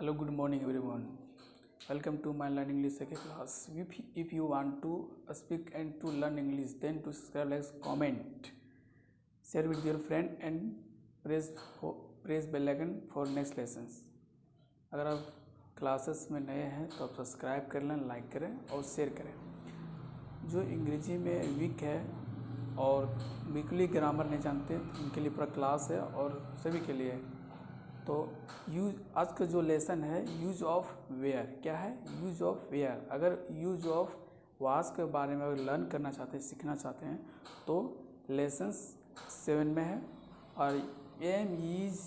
Hello, good morning, everyone. Welcome to my Learn English second class. If you want to speak and to learn English, then to subscribe, like, comment, share with your friend, and press bell icon for next lessons. अगर आप classes में नए हैं तो आप subscribe कर लें, like करें और शेयर करें. जो अंग्रेजी में वीक है और वीकली ग्रामर नहीं जानते उनके लिए पूरा क्लास है और सभी के लिए. तो आज का जो लेसन है यूज ऑफ वेयर. क्या है? Use of were. अगर यूज ऑफ वास के बारे में अगर लर्न करना चाहते हैं, सीखना चाहते हैं तो लेसन 7 में है. और एम इज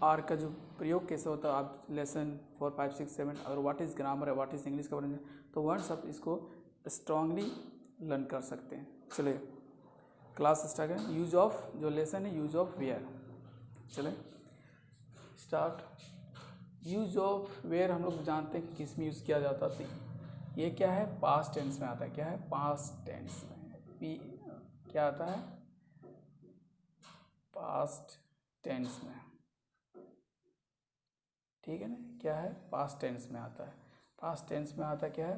आर का जो प्रयोग कैसे होता है आप लेसन 4, 5, 6, 7 अगर व्हाट इज़ ग्रामर है, व्हाट इज़ इंग्लिश का बारे में तो वर्ड्स आप इसको स्ट्रांगली लर्न कर सकते हैं. चलिए क्लास स्टार्ट करें. यूज ऑफ जो लेसन है यूज ऑफ वेयर. चले स्टार्ट. यूज ऑफ वेयर हम लोग जानते हैं कि किस में यूज़ किया जाता था. ये क्या है? पास्ट टेंस में आता है. क्या है? पास्ट टेंस में. क्या आता है? पास्ट टेंस में. ठीक है ना. क्या है? पास्ट टेंस में आता है. पास्ट टेंस में आता है क्या है?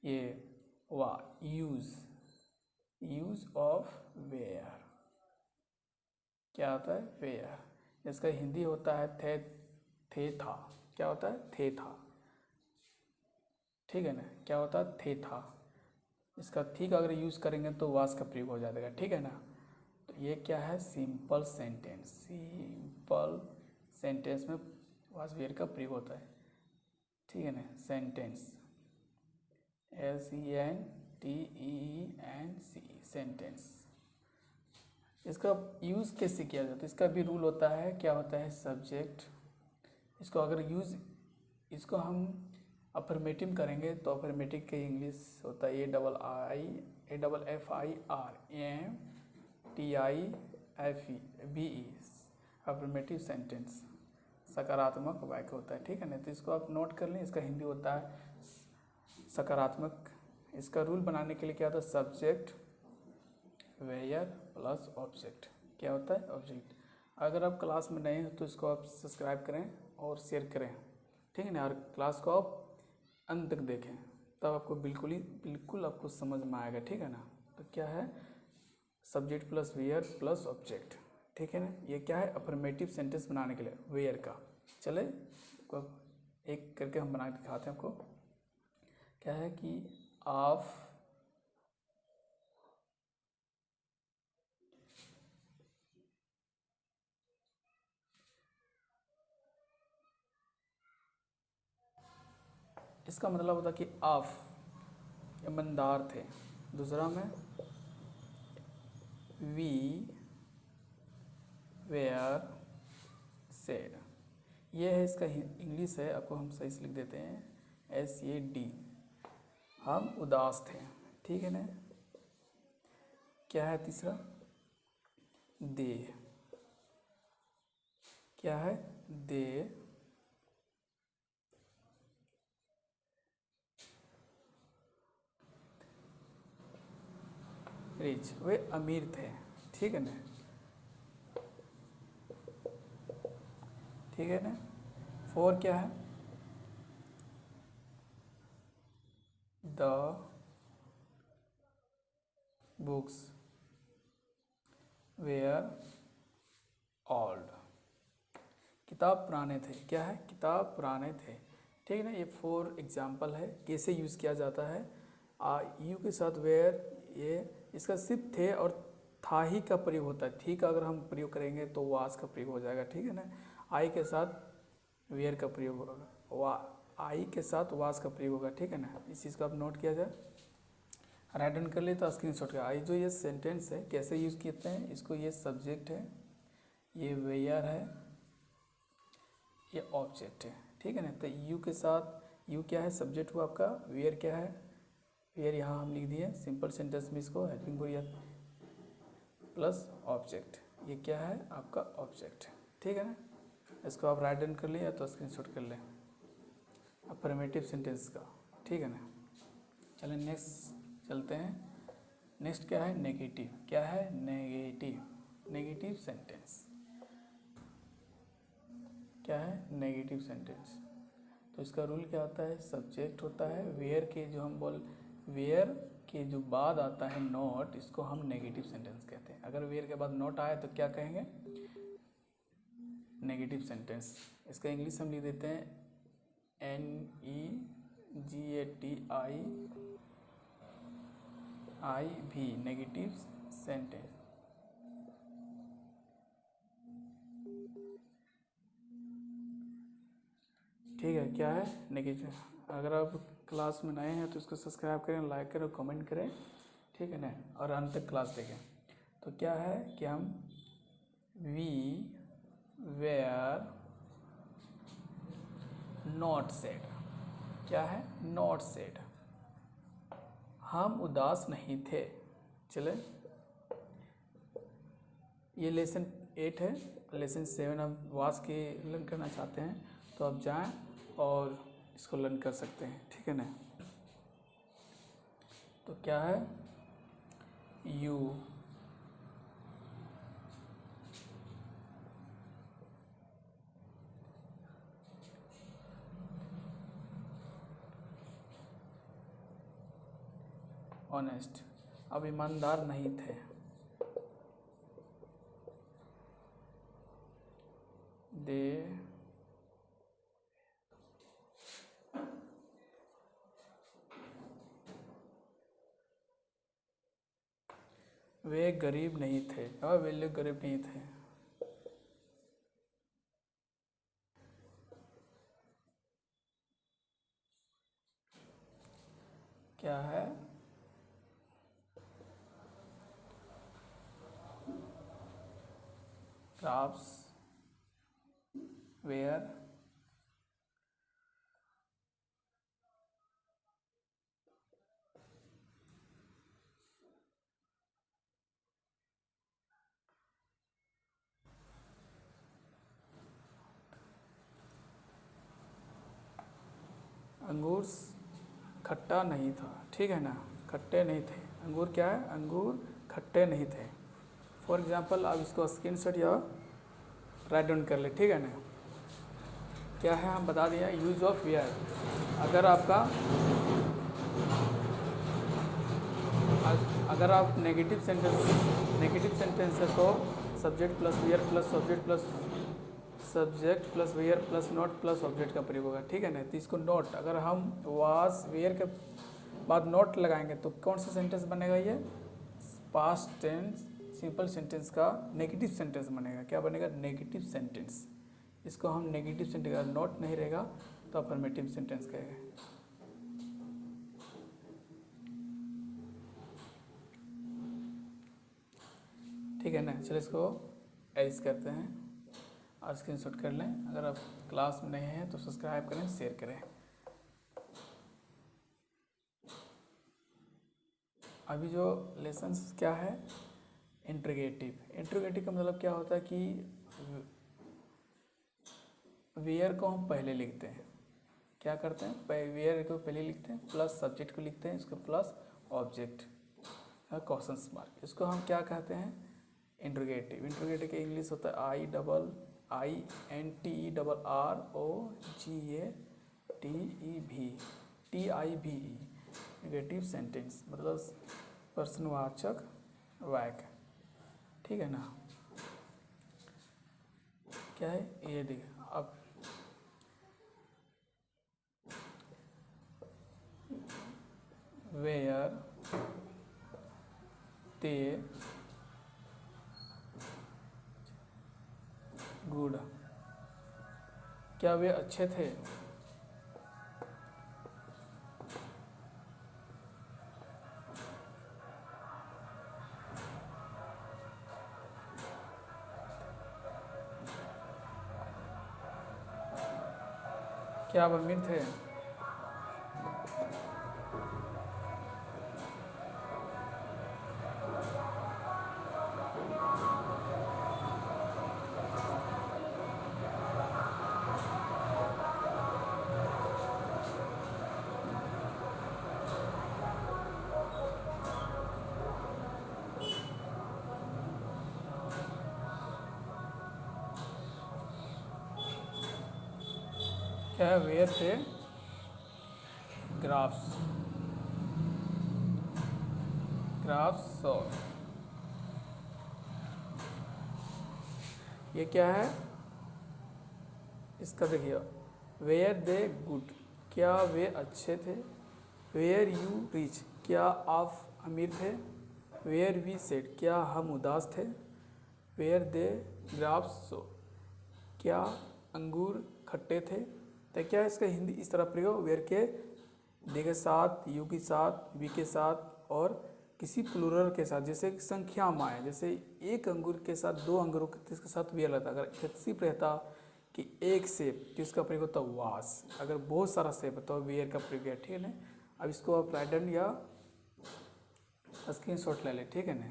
ये यूज ऑफ वेयर. क्या आता है? वेयर. इसका हिंदी होता है थे था. क्या होता है? थे था. ठीक है ना. क्या होता है? थे था. इसका थी का अगर यूज़ करेंगे तो वास का प्रयोग हो जाएगा. ठीक है ना. तो ये क्या है? Simple sentence. सिंपल सेंटेंस में वास वेयर का प्रयोग होता है. ठीक है ना. Sentence SENTENC sentence. इसका यूज़ कैसे किया जाता है? इसका भी रूल होता है. क्या होता है? सब्जेक्ट. इसको अगर इसको हम अफर्मेटिव करेंगे तो अफर्मेटिव के इंग्लिश होता है AFFIRMTIFE अफर्मेटिव सेंटेंस. सकारात्मक वाक्य होता है. ठीक है ना. तो इसको आप नोट कर लें. इसका हिंदी होता है सकारात्मक. इसका रूल बनाने के लिए क्या होता है? Subject were plus object. क्या होता है? ऑब्जेक्ट. अगर आप क्लास में नए हैं तो इसको आप सब्सक्राइब करें और शेयर करें. ठीक है ना. और क्लास को आप अंत तक देखें तब आपको बिल्कुल आपको समझ में आएगा. ठीक है ना. तो क्या है? Subject plus were plus object. ठीक है ना. ये क्या है? अफर्मेटिव सेंटेंस बनाने के लिए वेयर का. चले एक करके हम बना के दिखाते हैं आपको. क्या है कि आप इसका मतलब होता कि आप ईमानदार थे. दूसरा में वी वेयर सेड. ये है इसका इंग्लिश है. आपको हम सही से लिख देते हैं SAD. हम उदास थे. ठीक है ना. क्या है तीसरा? दे. क्या है? दे रिच. वे अमीर थे. ठीक है ना. ठीक है ना. 4 क्या है? The books were old. किताब पुराने थे. क्या है? किताब पुराने थे. ठीक है ना. ये 4 एग्जाम्पल है कैसे यूज़ किया जाता है. यू के साथ वेयर. ये इसका सिर्फ थे और था ही का प्रयोग होता है. थी का अगर हम प्रयोग करेंगे तो वास का प्रयोग हो जाएगा. ठीक है ना. आई के साथ वेयर का प्रयोग होगा. आई के साथ वास का प्रयोग होगा. ठीक है ना. इस चीज़ को आप नोट किया जाए. राइट डाउन कर लिए तो स्क्रीनशॉट का. आई जो ये सेंटेंस है कैसे यूज़ करते हैं इसको. ये सब्जेक्ट है, ये वेयर है, ये ऑब्जेक्ट है. ठीक है ना. तो यू के साथ यू क्या है? सब्जेक्ट हुआ आपका. वेयर क्या है? वेयर यहाँ हम लिख दिए सिंपल सेंटेंस में इसको हेल्पिंग वर्ब प्लस ऑब्जेक्ट. ये क्या है? आपका ऑब्जेक्ट. ठीक है ना. इसको आप राइट डाउन कर लिए तो स्क्रीनशॉट कर लें अफर्मेटिव सेंटेंस का. ठीक है ना. चलें नेक्स्ट चलते हैं. नेक्स्ट क्या है? नेगेटिव. क्या है? Negative sentence. क्या है, नेगेटिव सेंटेंस। तो इसका रूल क्या होता है, सब्जेक्ट होता है, वेयर के जो हम वेयर के जो बाद आता है नॉट, इसको हम नेगेटिव सेंटेंस कहते हैं। अगर वेयर के बाद नॉट आए तो क्या कहेंगे, नेगेटिव सेंटेंस। इसका इंग्लिश हम लिख देते हैं NEGATIV, नेगेटिव सेंटेंस। ठीक है, क्या है, नेगेटिव। अगर आप क्लास में नए हैं तो इसको सब्सक्राइब करें, लाइक करें, कमेंट करें, ठीक है ना, और अंत तक क्लास देखें। तो क्या है कि हम वी वेयर नॉट सैड, क्या है, नॉट सैड, हम उदास नहीं थे। चले, ये लेसन 8 है। लेसन 7 आप वास के लर्न करना चाहते हैं तो आप जाएं और इसको लर्न कर सकते हैं, ठीक है ना। तो क्या है, यू ऑनेस्ट, अब ईमानदार नहीं थे। दे वे गरीब नहीं थे, और वे लोग गरीब नहीं थे। क्या है, क्राफ्ट्स वेयर अंगूर खट्टा नहीं था, ठीक है ना, खट्टे नहीं थे। अंगूर क्या है, अंगूर खट्टे नहीं थे। फॉर एग्जांपल आप इसको स्क्रीनशॉट या राइट डाउन कर ले, ठीक है ना। क्या है, हम बता दिया यूज ऑफ वेयर। अगर आप नेगेटिव सेंटेंस है तो subject plus were plus subject plus were plus not plus object का प्रयोग होगा, ठीक है ना। तो इसको नॉट, अगर हम वाज वेयर के बाद नॉट लगाएंगे तो कौन सा सेंटेंस बनेगा, ये पास्ट टेंस सिंपल सेंटेंस का नेगेटिव सेंटेंस बनेगा। क्या बनेगा, नेगेटिव सेंटेंस। इसको हम नेगेटिव सेंटेंस, अगर नॉट नहीं रहेगा तो अफर्मेटिव सेंटेंस कहेगा। ठीक है ना। चलो इसको एडिट करते हैं और स्क्रीनशॉट कर लें। अगर आप क्लास में नहीं हैं तो सब्सक्राइब करें, शेयर करें। अभी जो लेसन क्या है, इंट्रोगेटिव का मतलब क्या होता है कि वेयर को हम पहले लिखते हैं। क्या करते हैं, वेयर को पहले लिखते हैं, प्लस सब्जेक्ट को लिखते हैं, इसको प्लस ऑब्जेक्ट क्वेश्चन मार्क, इसको हम क्या कहते हैं, इंट्रोगेटिव। इंट्रोगेटिव का इंग्लिश होता है INTERROGATIVE, नेगेटिव सेंटेंस मतलब प्रश्नवाचक वाक्य, ठीक है ना। क्या है, ये देख, अब वेयर ते गुड, क्या वे अच्छे थे। क्या आप अमीर थे। क्या है, वेयर थे ग्राफ्स, ग्राफ्स और ये क्या है, इसका देखिए, वेयर दे गुड, क्या वे अच्छे थे, वेयर यू रिच, क्या आप अमीर थे, वेयर वी सेड, क्या हम उदास थे, वेयर दे ग्राफ्स सो, क्या अंगूर खट्टे थे। तो क्या है इसका हिंदी इस तरह प्रयोग, वेयर के दे के साथ, यू के साथ, वी के साथ और किसी प्लूरल के साथ, जैसे संख्या में आए, जैसे एक अंगूर के साथ दो अंगूरों के साथ वेयर रहता। अगर सिर्फ रहता कि एक सेब तो इसका प्रयोग होता वास, अगर बहुत सारा सेब है तो वेयर का प्रयोग है, ठीक है ना। अब इसको आप राइट हैंड या स्क्रीनशॉट ले लें, ठीक है ना।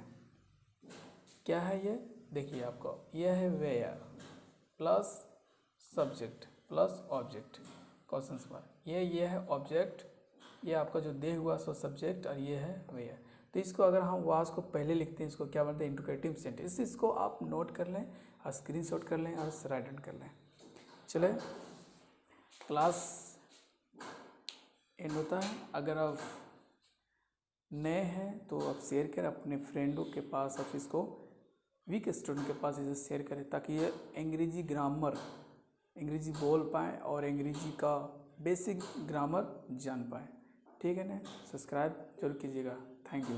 क्या है ये, देखिए आपको यह है were plus subject plus object question mark, ये है ऑब्जेक्ट, ये आपका जो दे हुआ सो सब्जेक्ट और ये है वेयर। तो इसको अगर हम वास को पहले लिखते हैं, इसको क्या बोलते हैं, इंट्रोगेटिव सेंटेंस। इसको आप नोट कर लें और स्क्रीनशॉट कर लें और राइट हैंड कर लें। चले, क्लास एंड होता है। अगर आप नए हैं तो आप शेयर करें अपने फ्रेंडों के पास, आप इसको वीक स्टूडेंट के पास इसे शेयर करें, ताकि ये अंग्रेजी ग्रामर, अंग्रेजी बोल पाएँ और अंग्रेजी का बेसिक ग्रामर जान पाएँ, ठीक है ना। सब्सक्राइब जरूर कीजिएगा। Thank you.